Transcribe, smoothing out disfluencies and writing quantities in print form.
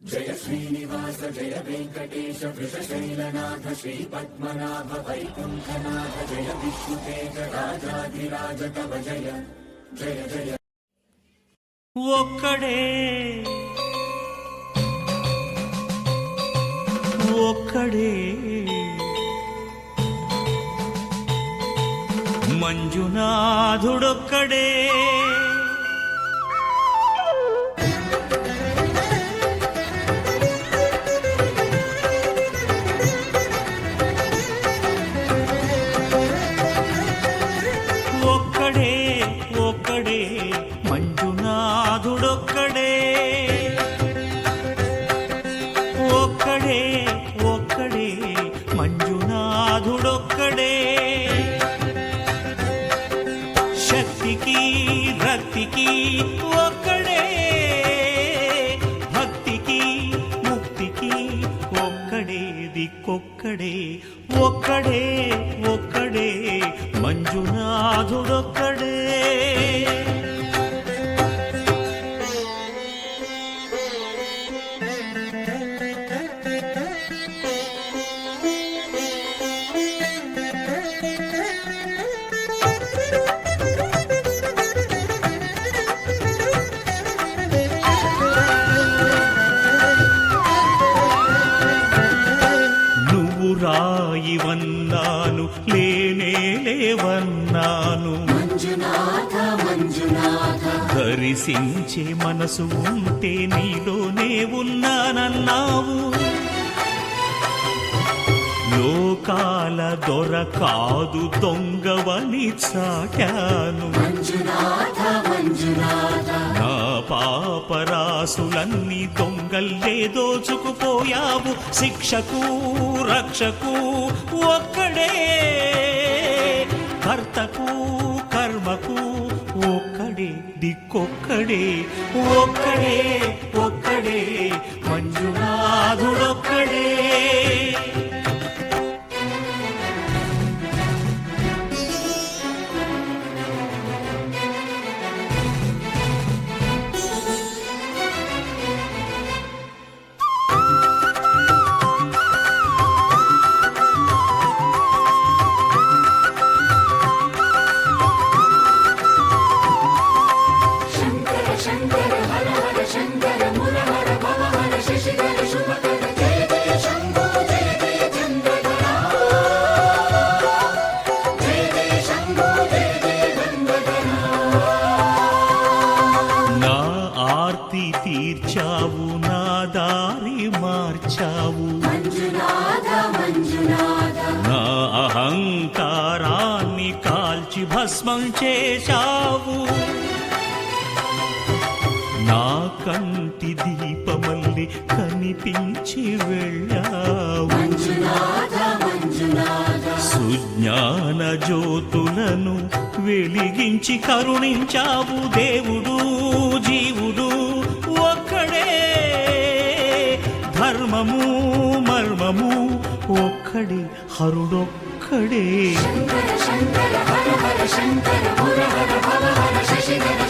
జయ శ్రీనివాస జయ వెంకటేశ వృషశైలనాథ శ్రీ పద్మనాభ వైకుంఠనాథ జయ విష్ణుతేజ రాజాధిరాజ తవ జయ జయ జయ. ఒక్కడే ఒక్కడే మంజునాథుడొక్కడే ఒక్కడే ఒక్కడే మంజునాథుడొక్కడే ఒక్కడే ఒక్కడే మంజునాథుడొక్కడే శక్తికి రక్తికి ఒక్కడే భక్తికి ముక్తికి ఒక్కడే దిక్కొక్కడే ఒక్కడే ఒక్కడే మంజునాథుడొక్కడే. రాయివన్నాను లేనే లేవన్నాను మంజునాథ మంజునాథ దర్శించే మనసు ఉంటే నీలోనే ఉన్నానన్నావు. లోకాల దొర కాదు దొంగవని చాటాను మంజునాథ మంజునాథ నా పాపరాసులన్నీ దొంగల్లే దోచుకుపోయావు. శిక్షకు రక్షకు ఒక్కడే కర్తకు కర్మకు ఒక్కడే దిక్కొక్కడే ఒక్కడే ఒక్కడే మంజునాథుడొక్కడే. తీర్చావు నా దారి మార్చావు నా అహంకారాన్ని కాల్చి భస్మం చేశావు. నా కంటి దీపమల్లి కనిపించి వెళ్ళావు. సుజ్ఞాన జ్యోతులను వెలిగించి కరుణించావు. దేవుడు జీవుడు ఒక్కడే ధర్మము మర్మము ఒక్కడే హరుడొక్కడే. శంకర శంకర హర హర శంకర ముర హర భవ హర శశిధర